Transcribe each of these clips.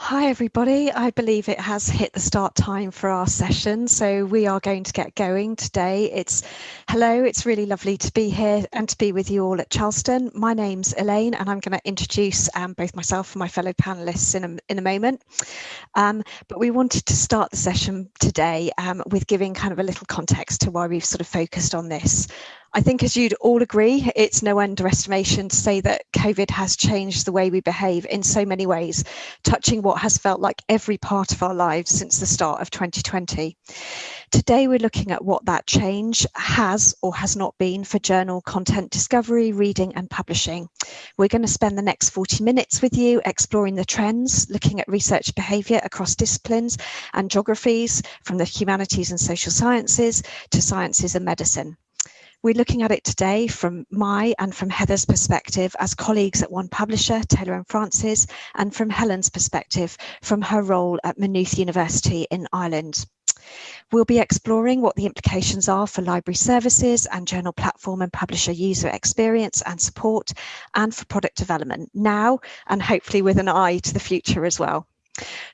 Hi everybody, I believe it has hit the start time for our session, so we are going to get going today. Hello, it's really lovely to be here and to be with you all at Charleston. My name's Elaine and I'm going to introduce both myself and my fellow panellists in a moment. But we wanted to start the session today with giving kind of a little context to why we've sort of focused on this. I think, as you'd all agree, it's no underestimation to say that COVID has changed the way we behave in so many ways, touching what has felt like every part of our lives since the start of 2020. Today, we're looking at what that change has or has not been for journal content discovery, reading and publishing. We're going to spend the next 40 minutes with you exploring the trends, looking at research behaviour across disciplines and geographies, from the humanities and social sciences to sciences and medicine. We're looking at it today from my and from Heather's perspective as colleagues at one publisher, Taylor and Francis, and from Helen's perspective from her role at Maynooth University in Ireland. We'll be exploring what the implications are for library services and journal platform and publisher user experience and support, and for product development now and hopefully with an eye to the future as well.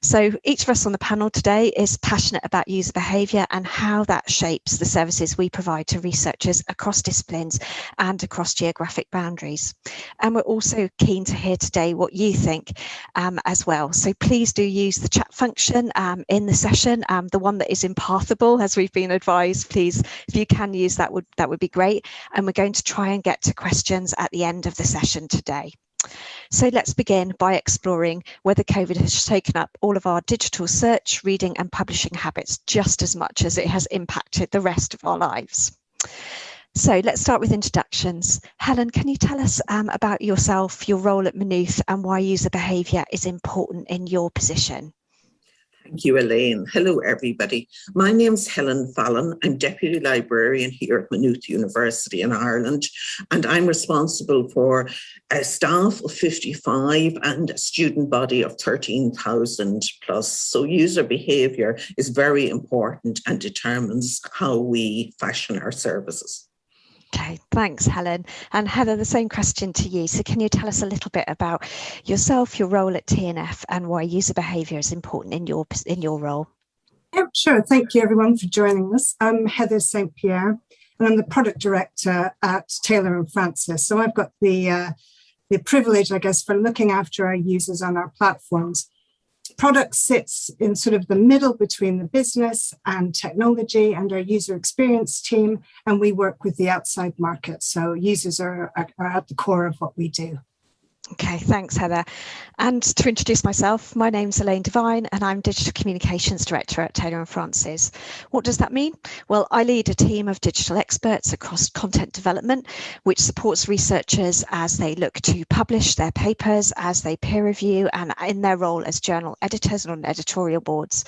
So each of us on the panel today is passionate about user behaviour and how that shapes the services we provide to researchers across disciplines and across geographic boundaries. And we're also keen to hear today what you think as well. So please do use the chat function in the session, the one that is impathable, as we've been advised. Please, if you can use that would be great. And we're going to try and get to questions at the end of the session today. So let's begin by exploring whether COVID has taken up all of our digital search, reading and publishing habits just as much as it has impacted the rest of our lives. So let's start with introductions. Helen, can you tell us about yourself, your role at Maynooth and why user behaviour is important in your position? Thank you, Elaine. Hello, everybody. My name's Helen Fallon. I'm Deputy Librarian here at Maynooth University in Ireland, and I'm responsible for a staff of 55 and a student body of 13,000 plus. So user behaviour is very important and determines how we fashion our services. Okay, thanks, Helen. And Heather, the same question to you. So can you tell us a little bit about yourself, your role at TNF, and why user behaviour is important in your role? Yeah, sure. Thank you, everyone, for joining us. I'm Heather St Pierre, and I'm the product director at Taylor and Francis. So I've got the privilege, I guess, for looking after our users on our platforms. Product sits in sort of the middle between the business and technology and our user experience team, and we work with the outside market. So users are at the core of what we do. Okay, thanks, Heather. And to introduce myself, my name's Elaine Devine and I'm Digital Communications Director at Taylor & Francis. What does that mean? Well, I lead a team of digital experts across content development, which supports researchers as they look to publish their papers, as they peer review, and in their role as journal editors and on editorial boards.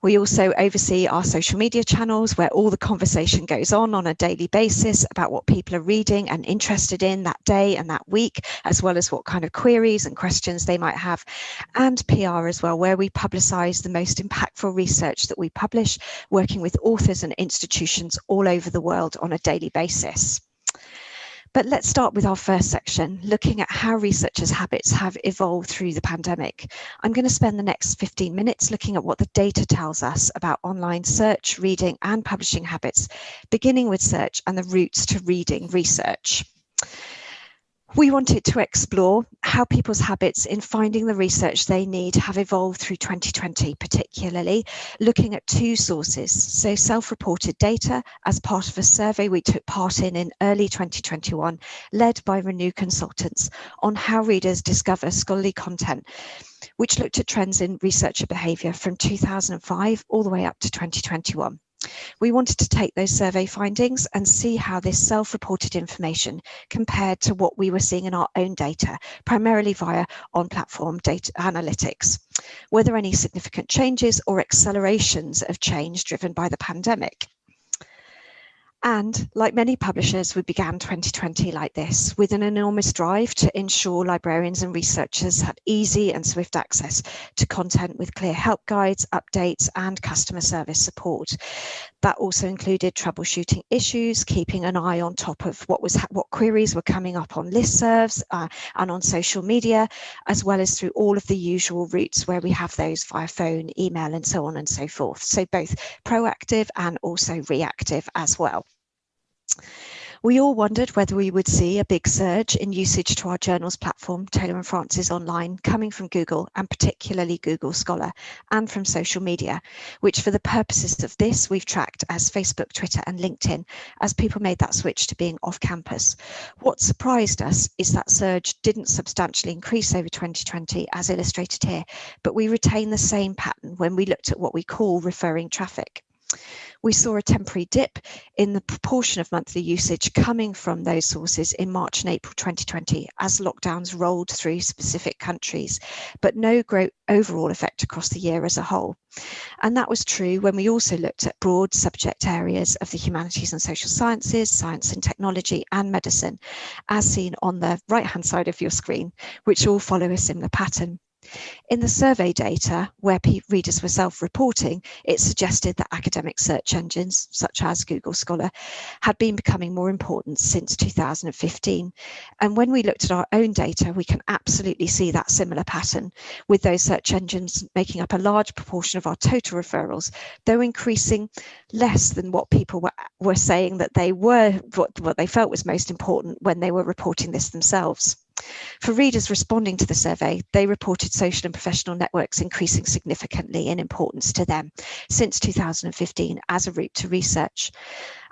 We also oversee our social media channels where all the conversation goes on a daily basis about what people are reading and interested in that day and that week, as well as what kind of queries and questions they might have, and PR as well, where we publicise the most impactful research that we publish, working with authors and institutions all over the world on a daily basis. But let's start with our first section, looking at how researchers' habits have evolved through the pandemic. I'm going to spend the next 15 minutes looking at what the data tells us about online search, reading and publishing habits, beginning with search and the routes to reading research. We wanted to explore how people's habits in finding the research they need have evolved through 2020, particularly looking at two sources. So self-reported data as part of a survey we took part in early 2021, led by Renew Consultants, on how readers discover scholarly content, which looked at trends in researcher behaviour from 2005 all the way up to 2021. We wanted to take those survey findings and see how this self-reported information compared to what we were seeing in our own data, primarily via Onplatform data analytics. Were there any significant changes or accelerations of change driven by the pandemic? And like many publishers, we began 2020 like this, with an enormous drive to ensure librarians and researchers had easy and swift access to content with clear help guides, updates, and customer service support. That also included troubleshooting issues, keeping an eye on top of what queries were coming up on listservs and on social media, as well as through all of the usual routes where we have those via phone, email, and so on and so forth. So both proactive and also reactive as well. We all wondered whether we would see a big surge in usage to our journals platform, Taylor & Francis Online, coming from Google, and particularly Google Scholar, and from social media, which for the purposes of this, we've tracked as Facebook, Twitter, and LinkedIn, as people made that switch to being off campus. What surprised us is that surge didn't substantially increase over 2020, as illustrated here, but we retained the same pattern when we looked at what we call referring traffic. We saw a temporary dip in the proportion of monthly usage coming from those sources in March and April 2020 as lockdowns rolled through specific countries, but no overall effect across the year as a whole. And that was true when we also looked at broad subject areas of the humanities and social sciences, science and technology, and medicine, as seen on the right-hand side of your screen, which all follow a similar pattern. In the survey data, where readers were self-reporting, it suggested that academic search engines, such as Google Scholar, had been becoming more important since 2015. And when we looked at our own data, we can absolutely see that similar pattern, with those search engines making up a large proportion of our total referrals, though increasing less than what people were saying that they were, what they felt was most important when they were reporting this themselves. For readers responding to the survey, they reported social and professional networks increasing significantly in importance to them since 2015 as a route to research.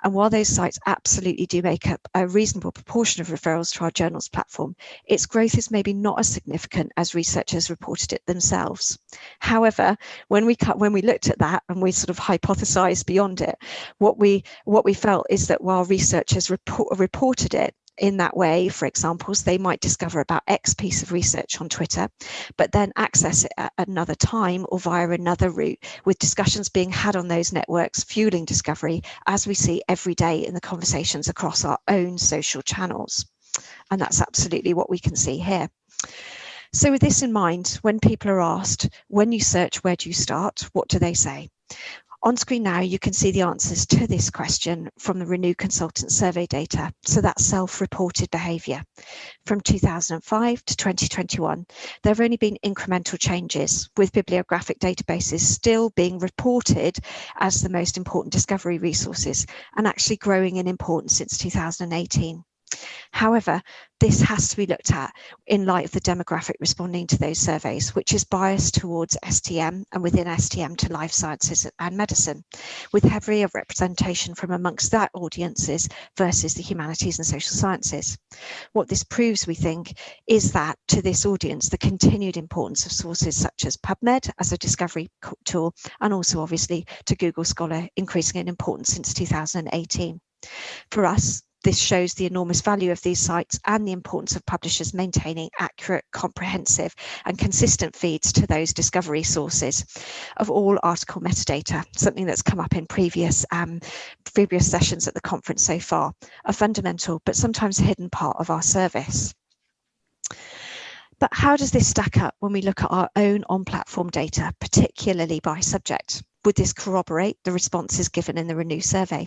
And while those sites absolutely do make up a reasonable proportion of referrals to our journals platform, its growth is maybe not as significant as researchers reported it themselves. However, when we looked at that and we sort of hypothesized beyond it, what we felt is that while researchers reported it in that way, for examples, they might discover about X piece of research on Twitter, but then access it at another time or via another route, with discussions being had on those networks fueling discovery, as we see every day in the conversations across our own social channels. And that's absolutely what we can see here. So with this in mind, when people are asked, when you search, where do you start? What do they say? On screen now, you can see the answers to this question from the Renew Consultant survey data, so that's self-reported behaviour. From 2005 to 2021, there have only been incremental changes, with bibliographic databases still being reported as the most important discovery resources and actually growing in importance since 2018. However, this has to be looked at in light of the demographic responding to those surveys, which is biased towards STM and within STM to life sciences and medicine, with heavier representation from amongst that audiences versus the humanities and social sciences. What this proves, we think, is that to this audience, the continued importance of sources such as PubMed as a discovery tool, and also obviously to Google Scholar increasing in importance since 2018. For us, this shows the enormous value of these sites and the importance of publishers maintaining accurate, comprehensive and consistent feeds to those discovery sources of all article metadata, something that's come up in previous sessions at the conference so far, a fundamental but sometimes hidden part of our service. But how does this stack up when we look at our own on-platform data, particularly by subject? Would this corroborate the responses given in the Renew survey?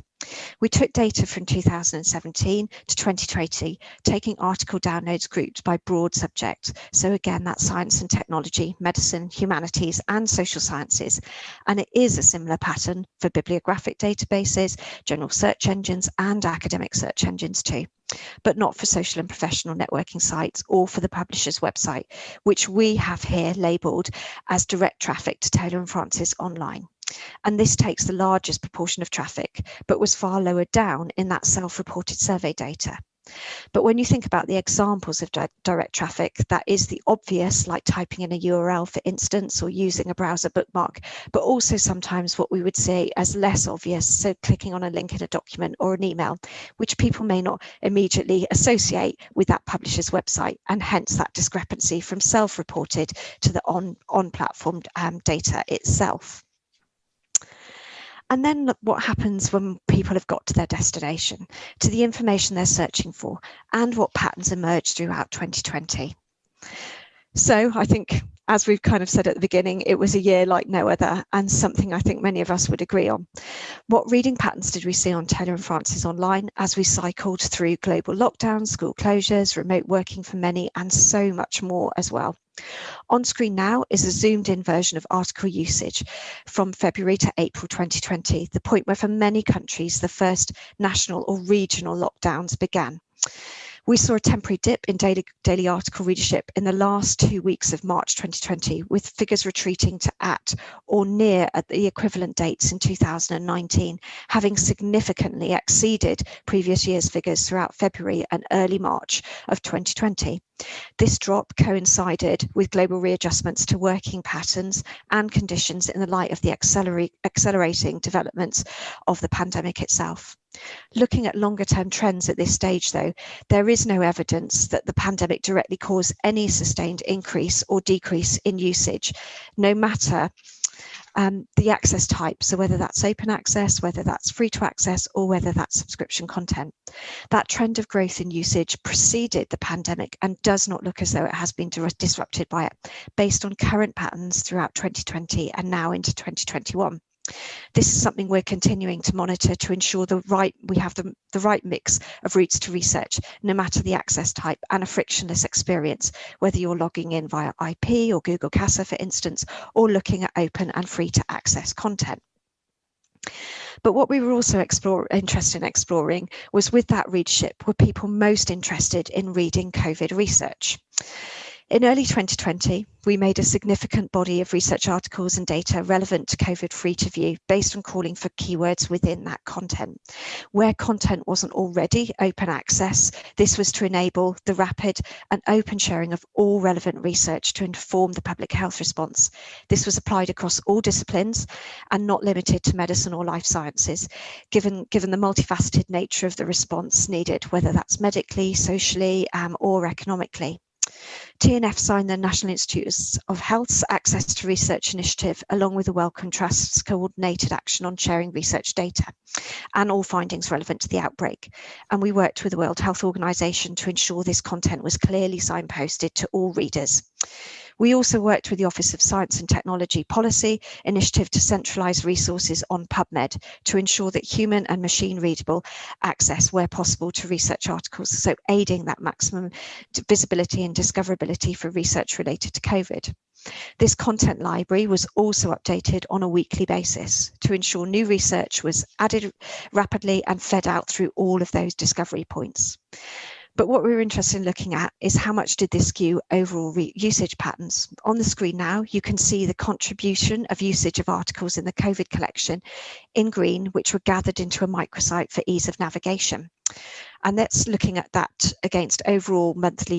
We took data from 2017 to 2020, taking article downloads grouped by broad subject. So again, that's science and technology, medicine, humanities, and social sciences. And it is a similar pattern for bibliographic databases, general search engines, and academic search engines too, but not for social and professional networking sites or for the publisher's website, which we have here labelled as direct traffic to Taylor & Francis Online. And this takes the largest proportion of traffic, but was far lower down in that self-reported survey data. But when you think about the examples of direct traffic, that is the obvious, like typing in a URL, for instance, or using a browser bookmark, but also sometimes what we would say as less obvious, so clicking on a link in a document or an email, which people may not immediately associate with that publisher's website, and hence that discrepancy from self-reported to the on-platform data itself. And then look what happens when people have got to their destination, to the information they're searching for, and what patterns emerge throughout 2020. So I think, as we've kind of said at the beginning, it was a year like no other, and something I think many of us would agree on. What reading patterns did we see on Taylor and Francis Online as we cycled through global lockdowns, school closures, remote working for many, and so much more as well? On screen now is a zoomed in version of article usage from February to April 2020, the point where for many countries, the first national or regional lockdowns began. We saw a temporary dip in daily article readership in the last 2 weeks of March 2020, with figures retreating to at or near at the equivalent dates in 2019, having significantly exceeded previous year's figures throughout February and early March of 2020. This drop coincided with global readjustments to working patterns and conditions in the light of the accelerating developments of the pandemic itself. Looking at longer term trends at this stage, though, there is no evidence that the pandemic directly caused any sustained increase or decrease in usage, no matter the access type. So whether that's open access, whether that's free to access, or whether that's subscription content. That trend of growth in usage preceded the pandemic and does not look as though it has been disrupted by it, based on current patterns throughout 2020 and now into 2021. This is something we're continuing to monitor to ensure we have the right mix of routes to research, no matter the access type, and a frictionless experience, whether you're logging in via IP or Google Casa, for instance, or looking at open and free to access content. But what we were also interested in exploring was, with that readership, were people most interested in reading COVID research? In early 2020, we made a significant body of research articles and data relevant to COVID free to view, based on calling for keywords within that content. Where content wasn't already open access, this was to enable the rapid and open sharing of all relevant research to inform the public health response. This was applied across all disciplines and not limited to medicine or life sciences, given the multifaceted nature of the response needed, whether that's medically, socially, or economically. TNF signed the National Institutes of Health's Access to Research Initiative, along with the Wellcome Trust's coordinated action on sharing research data and all findings relevant to the outbreak. And we worked with the World Health Organization to ensure this content was clearly signposted to all readers. We also worked with the Office of Science and Technology Policy Initiative to centralise resources on PubMed to ensure that human and machine readable access where possible to research articles, so aiding that maximum visibility and discoverability for research related to COVID. This content library was also updated on a weekly basis to ensure new research was added rapidly and fed out through all of those discovery points. But what we were interested in looking at is how much did this skew overall usage patterns. On the screen now, you can see the contribution of usage of articles in the COVID collection in green, which were gathered into a microsite for ease of navigation. And that's looking at that against overall monthly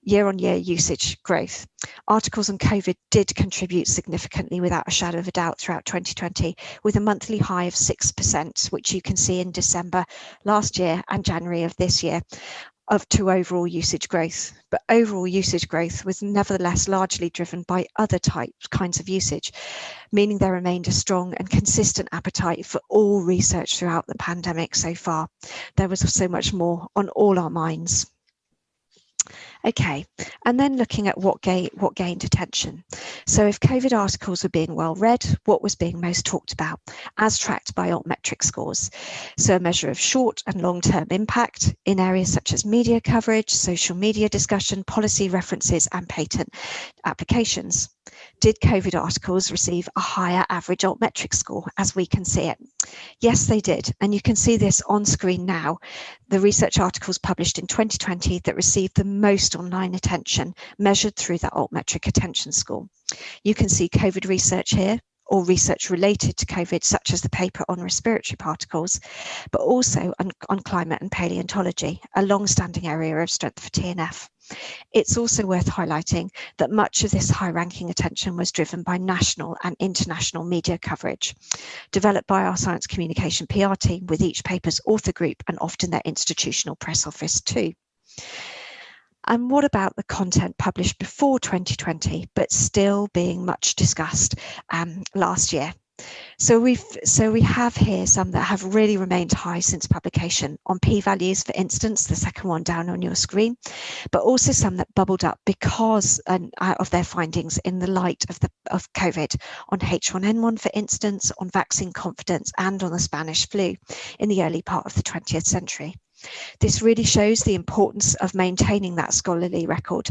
year-on-year usage growth. Articles on COVID did contribute significantly without a shadow of a doubt throughout 2020, with a monthly high of 6%, which you can see in December last year and January of this year, to overall usage growth. But overall usage growth was nevertheless largely driven by other kinds of usage, meaning there remained a strong and consistent appetite for all research throughout the pandemic so far. There was so much more on all our minds. Okay, and then looking at what gained attention. So if COVID articles were being well read, what was being most talked about, as tracked by altmetric scores? So a measure of short and long-term impact in areas such as media coverage, social media discussion, policy references, and patent applications. Did COVID articles receive a higher average altmetric score, as we can see it? Yes, they did. And you can see this on screen now. The research articles published in 2020 that received the most online attention, measured through that altmetric attention score. You can see COVID research here, or research related to COVID, such as the paper on respiratory particles, but also on climate and paleontology, a long-standing area of strength for TNF. It's also worth highlighting that much of this high-ranking attention was driven by national and international media coverage, developed by our science communication PR team, with each paper's author group and often their institutional press office too. And what about the content published before 2020, but still being much discussed last year? So we have here some that have really remained high since publication on p-values, for instance, the second one down on your screen, but also some that bubbled up because of their findings in the light of COVID, on H1N1, for instance, on vaccine confidence, and on the Spanish flu in the early part of the 20th century. This really shows the importance of maintaining that scholarly record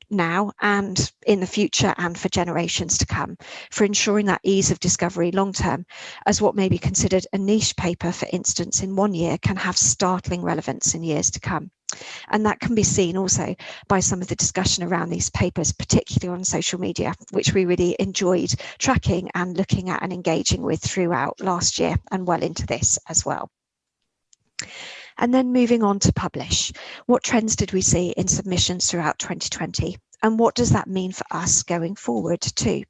now and in the future and for generations to come, for ensuring that ease of discovery long term, as what may be considered a niche paper, for instance, in 1 year can have startling relevance in years to come. And that can be seen also by some of the discussion around these papers, particularly on social media, which we really enjoyed tracking and looking at and engaging with throughout last year and well into this as well. And then moving on to publish, what trends did we see in submissions throughout 2020? And what does that mean for us going forward too?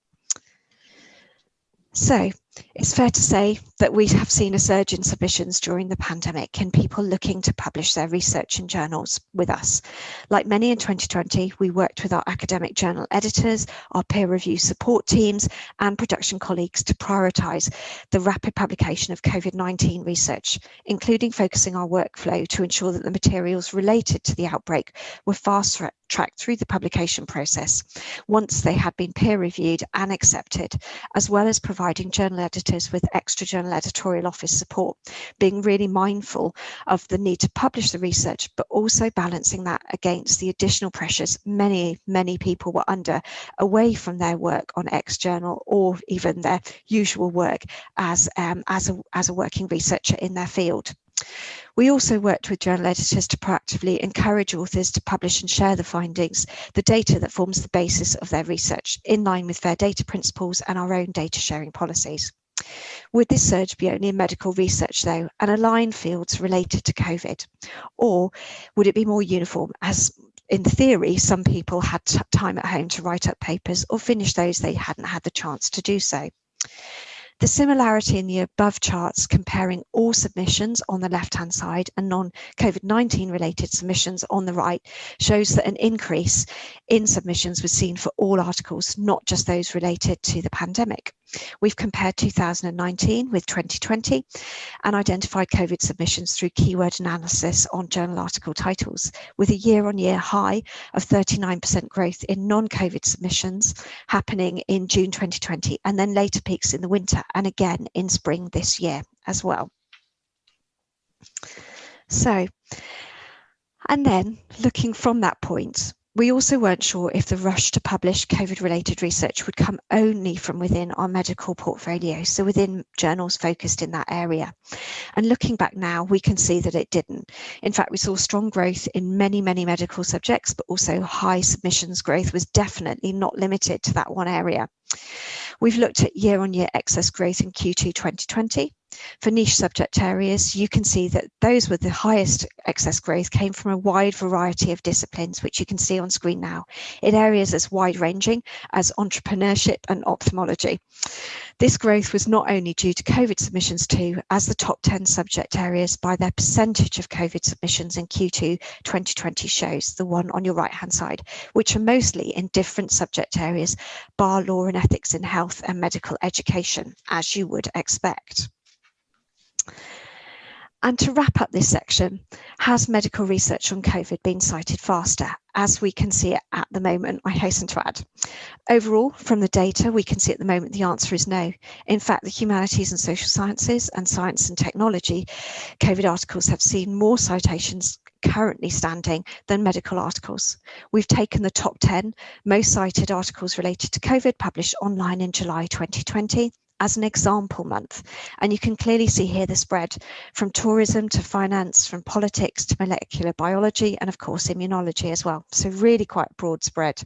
So it's fair to say that we have seen a surge in submissions during the pandemic and people looking to publish their research in journals with us. Like many in 2020, we worked with our academic journal editors, our peer review support teams and production colleagues to prioritise the rapid publication of COVID-19 research, including focusing our workflow to ensure that the materials related to the outbreak were fast tracked through the publication process once they had been peer reviewed and accepted, as well as providing journal editors with extra journal editorial office support, being really mindful of the need to publish the research, but also balancing that against the additional pressures many people were under away from their work on external or even their usual work as a working researcher in their field. We also worked with journal editors to proactively encourage authors to publish and share the findings, the data that forms the basis of their research, in line with fair data principles and our own data sharing policies. Would this surge be only in medical research though, and align fields related to COVID? Or would it be more uniform, as in theory, some people had time at home to write up papers or finish those they hadn't had the chance to do so? The similarity in the above charts comparing all submissions on the left-hand side and non-COVID-19 related submissions on the right shows that an increase in submissions was seen for all articles, not just those related to the pandemic. We've compared 2019 with 2020 and identified COVID submissions through keyword analysis on journal article titles, with a year-on-year high of 39% growth in non-COVID submissions happening in June 2020, and then later peaks in the winter and again in spring this year as well. So, and then looking from that point, we also weren't sure if the rush to publish COVID-related research would come only from within our medical portfolio, so within journals focused in that area. And looking back now, we can see that it didn't. In fact, we saw strong growth in many medical subjects, but also high submissions growth was definitely not limited to that one area. We've looked at year-on-year excess growth in Q2 2020. For niche subject areas, you can see that those with the highest excess growth came from a wide variety of disciplines, which you can see on screen now, in areas as wide-ranging as entrepreneurship and ophthalmology. This growth was not only due to COVID submissions too, as the top 10 subject areas by their percentage of COVID submissions in Q2 2020 shows, the one on your right-hand side, which are mostly in different subject areas, bar, law and ethics in health and medical education, as you would expect. And to wrap up this section, has medical research on COVID been cited faster? As we can see it at the moment, I hasten to add. Overall, from the data, we can see at the moment the answer is no. In fact, the humanities and social sciences and science and technology COVID articles have seen more citations currently standing than medical articles. We've taken the top 10 most cited articles related to COVID published online in July 2020 as an example month. And you can clearly see here the spread from tourism to finance, from politics to molecular biology, and of course immunology as well. So really quite broad spread.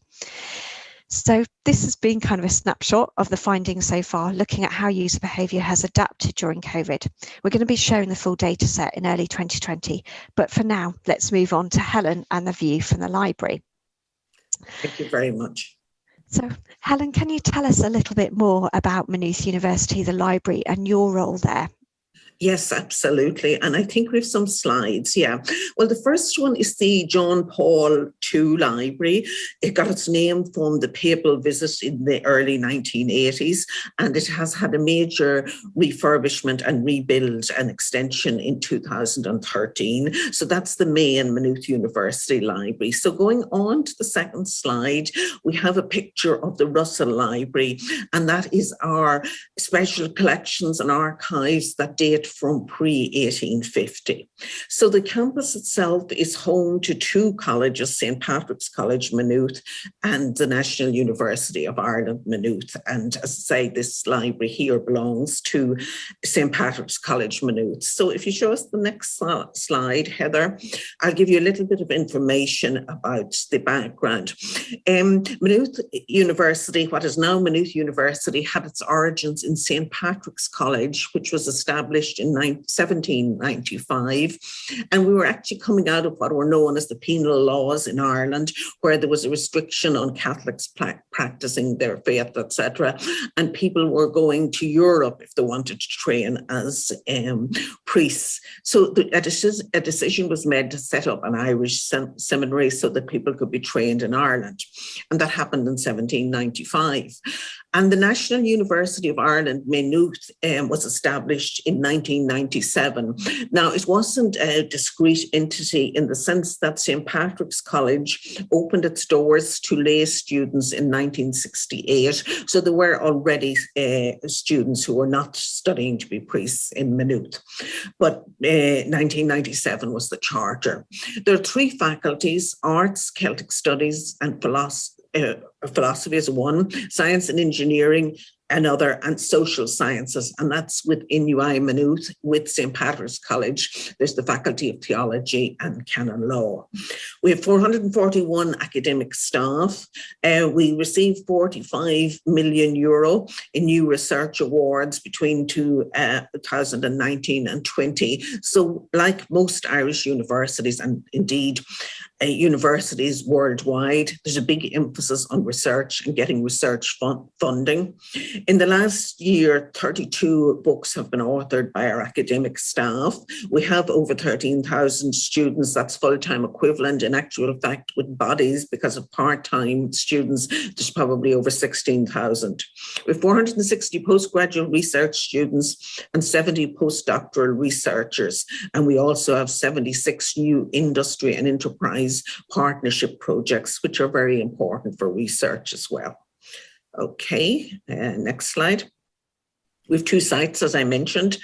So this has been kind of a snapshot of the findings so far, looking at how user behaviour has adapted during COVID. We're going to be showing the full data set in early 2020, but for now, let's move on to Helen and the view from the library. Thank you very much. So, Helen, can you tell us a little bit more about Maynooth University, the library, and your role there? Yes, absolutely. And I think we have some slides. Yeah. Well, the first one is the John Paul II Library. It got its name from the papal visit in the early 1980s, and it has had a major refurbishment and rebuild and extension in 2013. So that's the main Maynooth University Library. So going on to the second slide, we have a picture of the Russell Library, and that is our special collections and archives that date from pre-1850. So the campus itself is home to two colleges, St Patrick's College, Maynooth, and the National University of Ireland, Maynooth. And as I say, this library here belongs to St Patrick's College, Maynooth. So if you show us the next slide, Heather, I'll give you a little bit of information about the background. Maynooth University, what is now Maynooth University, had its origins in St Patrick's College, which was established in 1795. And we were actually coming out of what were known as the penal laws in Ireland, where there was a restriction on Catholics practicing their faith, etc. And people were going to Europe if they wanted to train as priests. So a decision was made to set up an Irish seminary so that people could be trained in Ireland. And that happened in 1795. And the National University of Ireland, Maynooth, was established in 1997. Now, it wasn't a discrete entity in the sense that St Patrick's College opened its doors to lay students in 1968. So there were already students who were not studying to be priests in Maynooth. But 1997 was the charter. There are three faculties: arts, Celtic studies, and philosophy is one, science and engineering another, and social sciences, and that's within UI Maynooth. With St Patrick's College, there's the Faculty of Theology and Canon Law. We have 441 academic staff. We received €45 million in new research awards between 2019 and 20. So like most Irish universities, and indeed universities worldwide, there's a big emphasis on research and getting research funding. In the last year, 32 books have been authored by our academic staff. We have over 13,000 students. That's full-time equivalent. In actual fact, with bodies, because of part-time students, there's probably over 16,000. We have 460 postgraduate research students and 70 postdoctoral researchers. And we also have 76 new industry and enterprise partnership projects, which are very important for research as well. Okay, next slide. We have two sites, as I mentioned.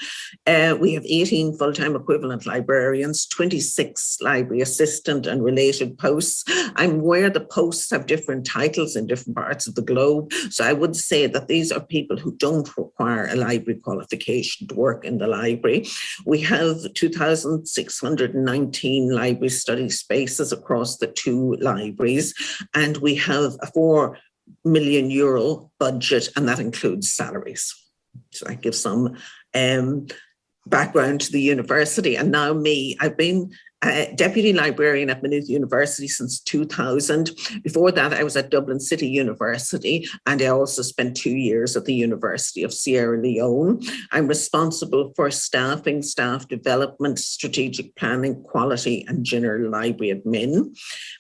We have 18 full-time equivalent librarians, 26 library assistant and related posts. I'm aware the posts have different titles in different parts of the globe. So I would say that these are people who don't require a library qualification to work in the library. We have 2,619 library study spaces across the two libraries, and we have a €4 million budget, and that includes salaries. So that gives some background to the university. And now me, I've been Deputy Librarian at Maynooth University since 2000. Before that, I was at Dublin City University, and I also spent 2 years at the University of Sierra Leone. I'm responsible for staffing, staff development, strategic planning, quality, and general library admin.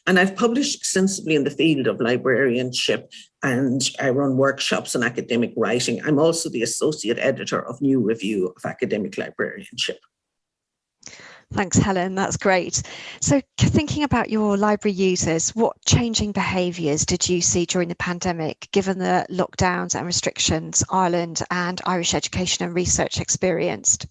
And I've published extensively in the field of librarianship, and I run workshops on academic writing. I'm also the associate editor of New Review of Academic Librarianship. Thanks, Helen. That's great. So thinking about your library users, what changing behaviours did you see during the pandemic, given the lockdowns and restrictions Ireland and Irish education and research experienced?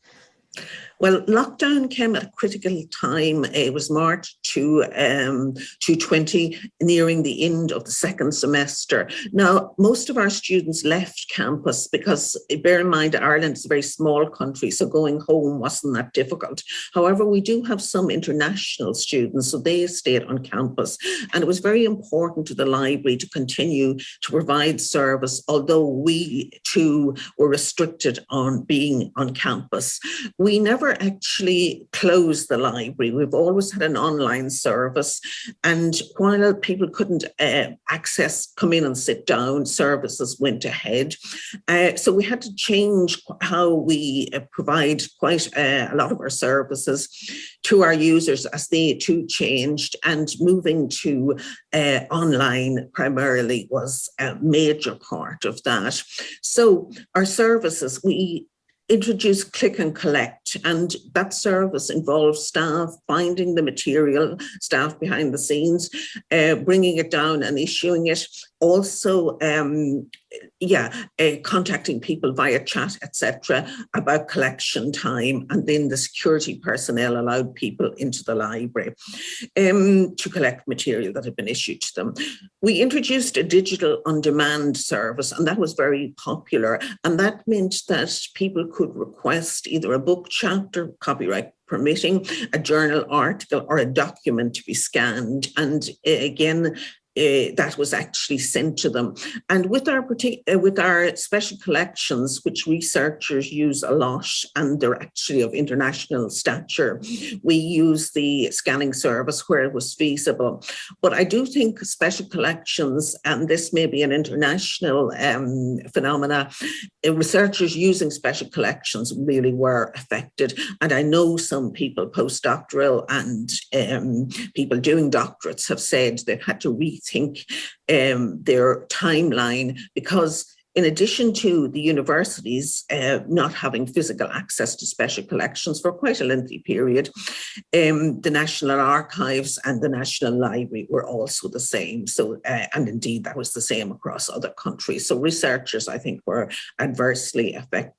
Well, lockdown came at a critical time. It was March 2020, nearing the end of the second semester. Now, most of our students left campus because, bear in mind, Ireland is a very small country, so going home wasn't that difficult. However, we do have some international students, so they stayed on campus. And it was very important to the library to continue to provide service, although we too were restricted on being on campus. We never never actually closed the library. We've always had an online service, and while people couldn't come in and sit down, services went ahead. So we had to change how we provide quite a lot of our services to our users as they too changed, and moving to online primarily was a major part of that. So our services, we introduced click and collect, and that service involves staff finding the material, staff behind the scenes, bringing it down and issuing it. Also, contacting people via chat, etc., about collection time, and then the security personnel allowed people into the library to collect material that had been issued to them. We introduced a digital on-demand service, and that was very popular, and that meant that people could request either a book chapter, copyright permitting, a journal article, or a document to be scanned, and again, that was actually sent to them. And with our special collections, which researchers use a lot, and they're actually of international stature, we use the scanning service where it was feasible. But I do think special collections, and this may be an international phenomena, researchers using special collections really were affected. And I know some people postdoctoral and people doing doctorates have said they've had to rethink their timeline, because in addition to the universities not having physical access to special collections for quite a lengthy period, the National Archives and the National Library were also the same. So, and indeed that was the same across other countries. So researchers, I think, were adversely affected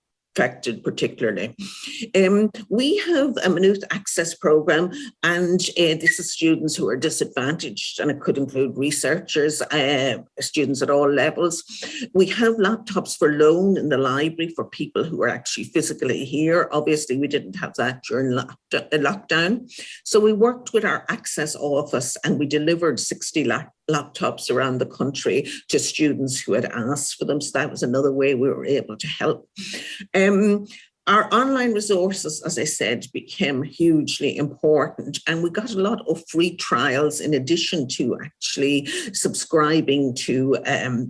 particularly. We have a Maynooth Access Programme, and this is students who are disadvantaged, and it could include researchers, students at all levels. We have laptops for loan in the library for people who are actually physically here. Obviously, we didn't have that during lockdown. So we worked with our Access office, and we delivered 60 laptops around the country to students who had asked for them. So that was another way we were able to help. Our online resources, as I said, became hugely important, and we got a lot of free trials in addition to actually subscribing to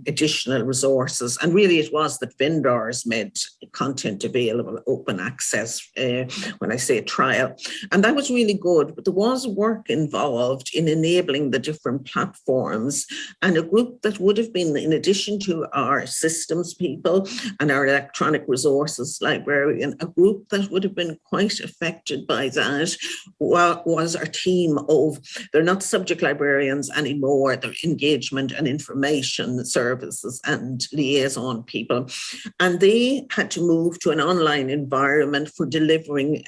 additional resources. And really it was that vendors made content available, open access, when I say trial. And that was really good, but there was work involved in enabling the different platforms, and a group that would have been, in addition to our systems people and our electronic resources librarian, a group that would have been quite affected by that was our team of, they're not subject librarians anymore, they're engagement and information services and liaison people. And they had to move to an online environment for delivering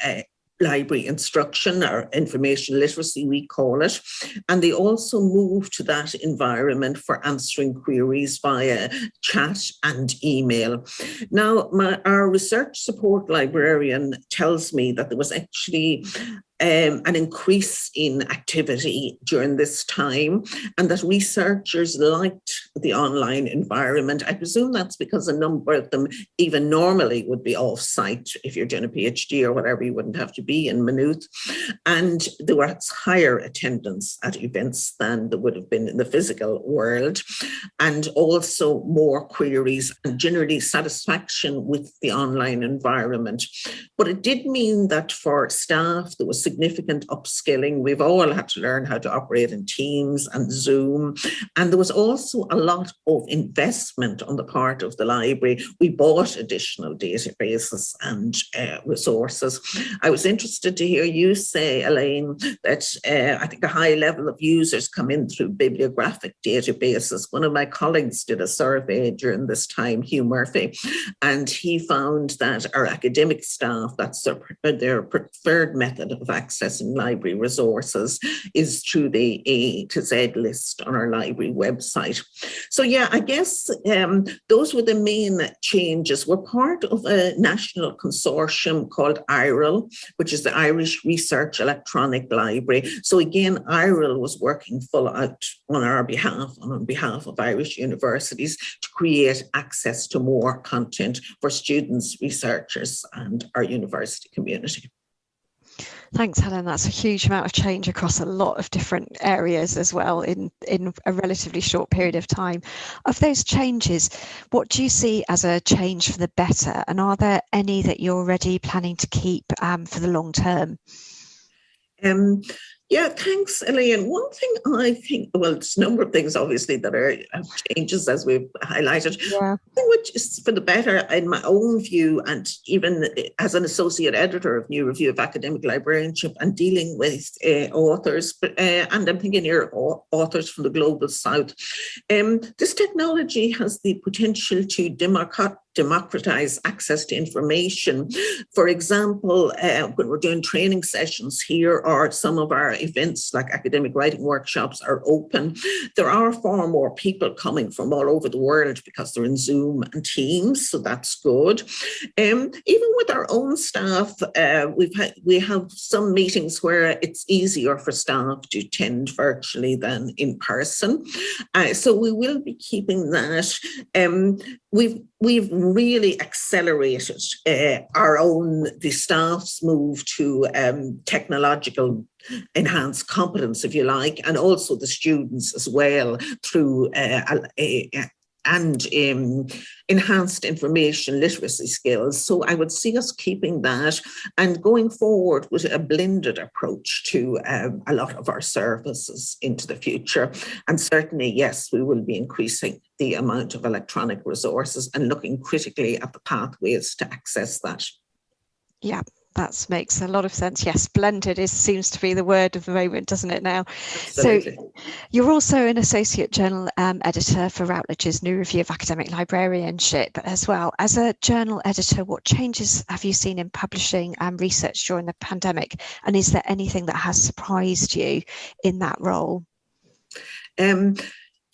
library instruction, or information literacy, we call it. And they also moved to that environment for answering queries via chat and email. Now, our research support librarian tells me that there was actually an increase in activity during this time, and that researchers liked the online environment. I presume that's because a number of them even normally would be off-site. If you're doing a PhD or whatever, you wouldn't have to be in Maynooth. And there was higher attendance at events than there would have been in the physical world, and also more queries and generally satisfaction with the online environment. But it did mean that for staff, there was significant upskilling. We've all had to learn how to operate in Teams and Zoom. And there was also a lot of investment on the part of the library. We bought additional databases and resources. I was interested to hear you say, Elaine, that I think a high level of users come in through bibliographic databases. One of my colleagues did a survey during this time, Hugh Murphy, and he found that our academic staff, that's their preferred method of accessing library resources, is through the A to Z list on our library website. So yeah, I guess those were the main changes. We're part of a national consortium called IRIL, which is the Irish Research Electronic Library. So again, IRIL was working full out on our behalf, on behalf of Irish universities, to create access to more content for students, researchers, and our university community. Thanks, Helen. That's a huge amount of change across a lot of different areas as well in a relatively short period of time. Of those changes, what do you see as a change for the better? And are there any that you're already planning to keep for the long term? Yeah, thanks, Elaine. One thing I think, well, there's a number of things obviously that are changes as we've highlighted. Yeah. Which is for the better in my own view, and even as an associate editor of New Review of Academic Librarianship and dealing with authors, and I'm thinking here authors from the Global South. This technology has the potential to democratize access to information. For example, when we're doing training sessions here or some of our events like academic writing workshops are open, there are far more people coming from all over the world because they're in Zoom and Teams, so that's good. Even with our own staff, we have some meetings where it's easier for staff to attend virtually than in person. So we will be keeping that. We've really accelerated the staff's move to technological enhanced competence, if you like, and also the students as well through enhanced information literacy skills. So I would see us keeping that and going forward with a blended approach to a lot of our services into the future. And certainly, yes, we will be increasing the amount of electronic resources and looking critically at the pathways to access that. Yeah. That makes a lot of sense. Yes, blended seems to be the word of the moment, doesn't it now? Absolutely. So you're also an associate journal editor for Routledge's New Review of Academic Librarianship as well. As a journal editor, what changes have you seen in publishing and research during the pandemic? And is there anything that has surprised you in that role?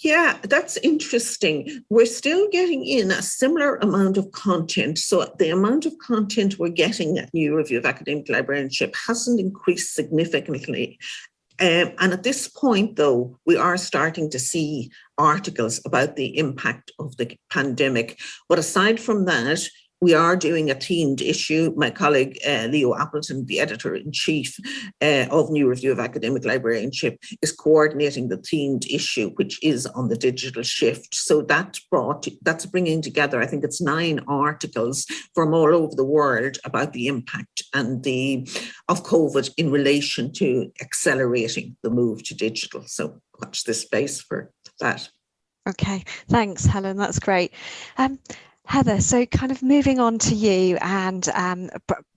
Yeah, that's interesting. We're still getting in a similar amount of content. So the amount of content we're getting at New Review of Academic Librarianship hasn't increased significantly. And at this point, though, we are starting to see articles about the impact of the pandemic. But aside from that, we are doing a themed issue. My colleague, Leo Appleton, the editor-in-chief of New Review of Academic Librarianship, is coordinating the themed issue, which is on the digital shift. So that's bringing together, I think it's 9 articles from all over the world about the impact of COVID in relation to accelerating the move to digital. So watch this space for that. Okay, thanks, Helen. That's great. Heather, so kind of moving on to you and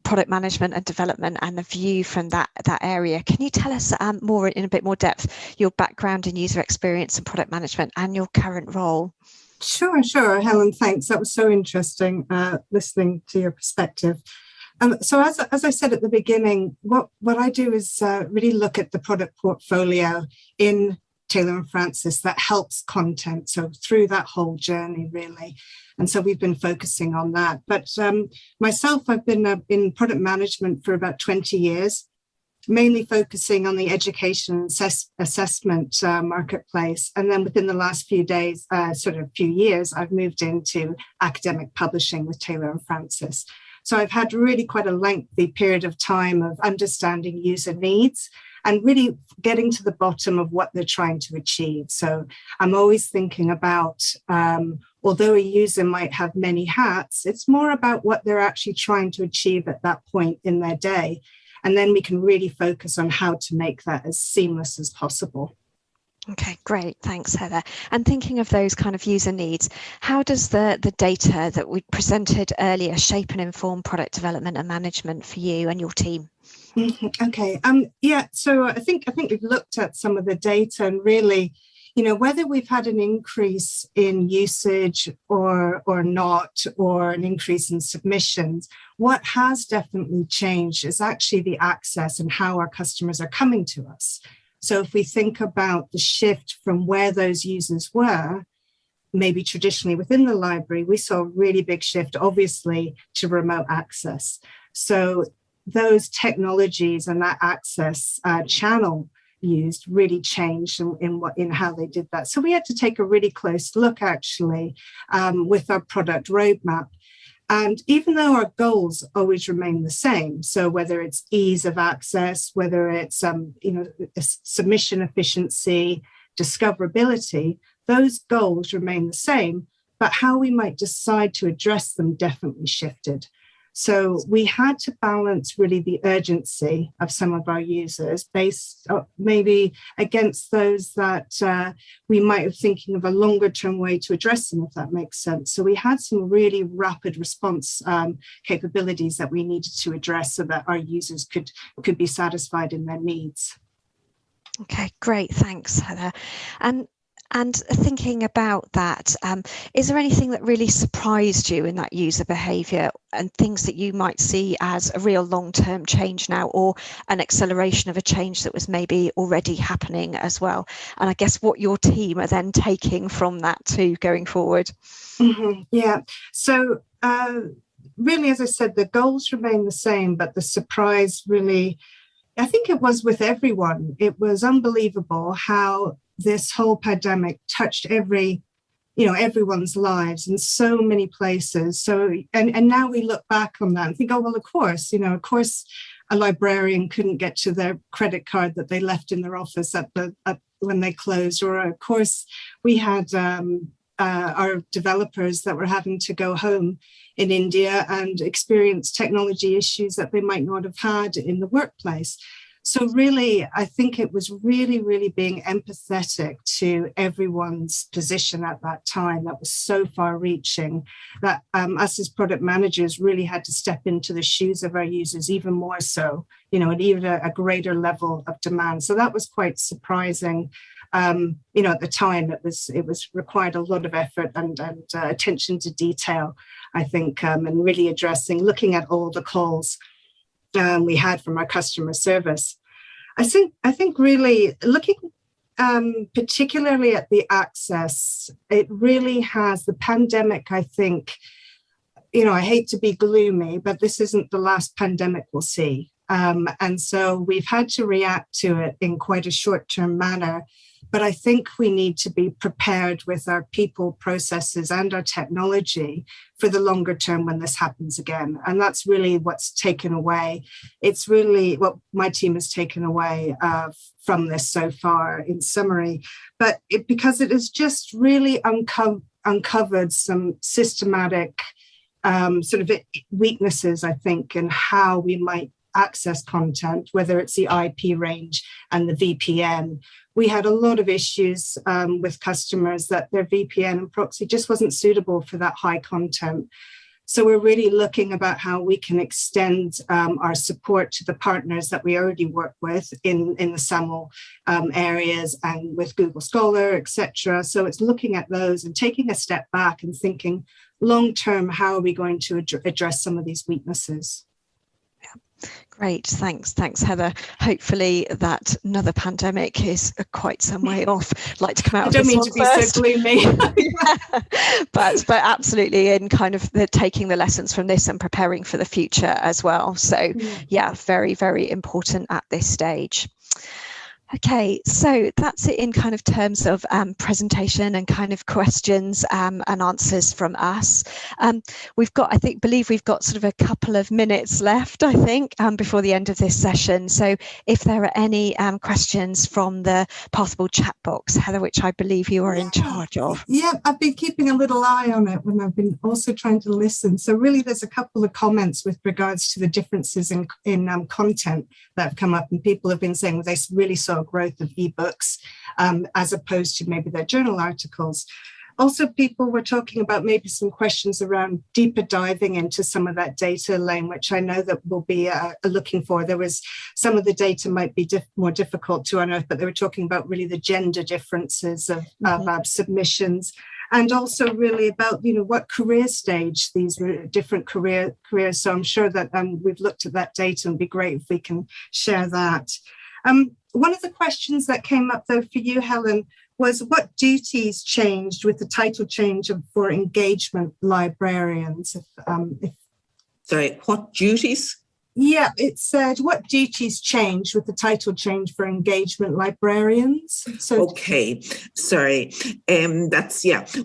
product management and development and the view from that area. Can you tell us more in a bit more depth, your background in user experience and product management and your current role? Sure, Helen, thanks. That was so interesting listening to your perspective. So as I said at the beginning, what I do is really look at the product portfolio in Taylor and Francis that helps content. So through that whole journey, really. And so we've been focusing on that. But myself, I've been in product management for about 20 years, mainly focusing on the education assessment marketplace. And then within the last few years, I've moved into academic publishing with Taylor and Francis. So I've had really quite a lengthy period of time of understanding user needs and really getting to the bottom of what they're trying to achieve. So I'm always thinking about, although a user might have many hats, it's more about what they're actually trying to achieve at that point in their day. And then we can really focus on how to make that as seamless as possible. Okay, great. Thanks, Heather. And thinking of those kind of user needs, how does the data that we presented earlier shape and inform product development and management for you and your team? Okay. So I think we've looked at some of the data and really, whether we've had an increase in usage or not, or an increase in submissions, what has definitely changed is actually the access and how our customers are coming to us. So if we think about the shift from where those users were, maybe traditionally within the library, we saw a really big shift, obviously, to remote access. So those technologies and that access channel used really changed in how they did that. So we had to take a really close look, actually, with our product roadmap And even though our goals always remain the same, so whether it's ease of access, whether it's submission efficiency, discoverability, those goals remain the same, but how we might decide to address them definitely shifted. So we had to balance really the urgency of some of our users based maybe against those that we might have thinking of a longer term way to address them, if that makes sense. So we had some really rapid response capabilities that we needed to address so that our users could be satisfied in their needs. Okay, great. Thanks, Heather. And thinking about that, is there anything that really surprised you in that user behaviour and things that you might see as a real long-term change now, or an acceleration of a change that was maybe already happening as well? And I guess what your team are then taking from that too going forward. Mm-hmm. Yeah. So really, as I said, the goals remain the same, but the surprise really, I think it was with everyone. It was unbelievable how this whole pandemic touched everyone's lives in so many places. So, and now we look back on that and think, oh, well, of course a librarian couldn't get to their credit card that they left in their office when they closed, or of course we had our developers that were having to go home in India and experience technology issues that they might not have had in the workplace. So really, I think it was really, really being empathetic to everyone's position at that time. That was so far-reaching that us as product managers really had to step into the shoes of our users even more so, and even a greater level of demand. So that was quite surprising. At the time, it was required a lot of effort and attention to detail, I think, and really looking at all the calls we had from our customer service. I think really looking particularly at the access, it really has the pandemic, I think, I hate to be gloomy, but this isn't the last pandemic we'll see. And so we've had to react to it in quite a short-term manner. But I think we need to be prepared with our people, processes, and our technology for the longer term when this happens again. And that's really what's taken away. It's really what my team has taken away from this so far in summary. But because it has just really uncovered some systematic sort of weaknesses, I think, in how we might access content, whether it's the IP range and the VPN. We had a lot of issues with customers that their VPN and proxy just wasn't suitable for that high content. So we're really looking about how we can extend our support to the partners that we already work with in the SAML areas and with Google Scholar, etc. So it's looking at those and taking a step back and thinking long-term, how are we going to address some of these weaknesses? Great, thanks, Heather. Hopefully that another pandemic is quite some way off. I'd like to come out of this one first. I don't mean to be so gloomy. but absolutely, in kind of taking the lessons from this and preparing for the future as well. So yeah, very, very important at this stage. Okay, so that's it in kind of terms of presentation and kind of questions and answers from us. We've got sort of a couple of minutes left, I think, before the end of this session. So if there are any questions from the Pathable chat box, Heather, which I believe you are in charge of. Yeah, I've been keeping a little eye on it when I've been also trying to listen. So really there's a couple of comments with regards to the differences in content that have come up, and people have been saying they really saw growth of ebooks as opposed to maybe their journal articles. Also, people were talking about maybe some questions around deeper diving into some of that data, Elaine, which I know that we'll be looking for. There was some of the data might be more difficult to unearth, but they were talking about really the gender differences of submissions, and also really about what career stage these different careers. So I'm sure that we've looked at that data, and it'd be great if we can share that. One of the questions that came up, though, for you, Helen, was what duties changed with the title change for engagement librarians? Sorry, what duties? Yeah, it said, what duties change with the title change for engagement librarians? So, okay, sorry.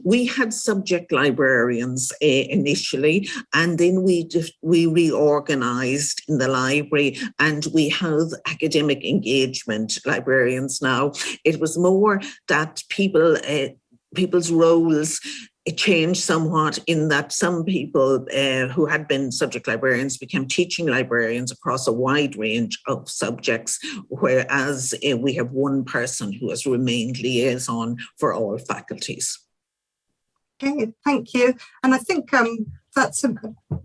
We had subject librarians initially, and then we reorganized in the library, and we have academic engagement librarians now. It was more that people's roles, it changed somewhat in that some people who had been subject librarians became teaching librarians across a wide range of subjects, whereas we have one person who has remained liaison for all faculties. okay, thank you. And I think that's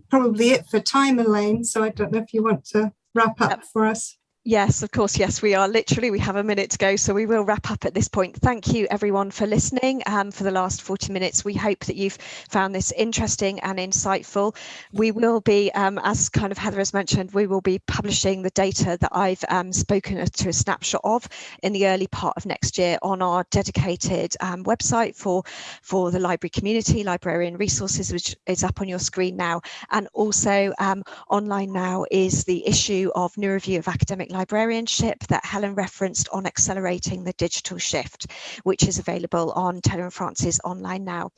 probably it for time, Elaine. So I don't know if you want to wrap up for us. Yes, of course. Yes, we are literally, we have a minute to go, so we will wrap up at this point. Thank you everyone for listening for the last 40 minutes. We hope that you've found this interesting and insightful. We will be, as kind of Heather has mentioned, we will be publishing the data that I've spoken to a snapshot of in the early part of next year on our dedicated website for the library community, Librarian Resources, which is up on your screen now. And also online now is the issue of New Review of Academic Librarianship that Helen referenced on accelerating the digital shift, which is available on Taylor & Francis online now.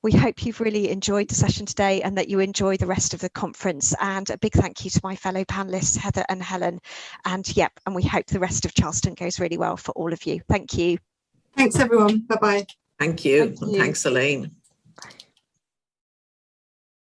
We hope you've really enjoyed the session today and that you enjoy the rest of the conference. And a big thank you to my fellow panelists, Heather and Helen. And we hope the rest of Charleston goes really well for all of you. Thank you. Thanks, everyone. Bye-bye. Thank you. Thanks, Elaine.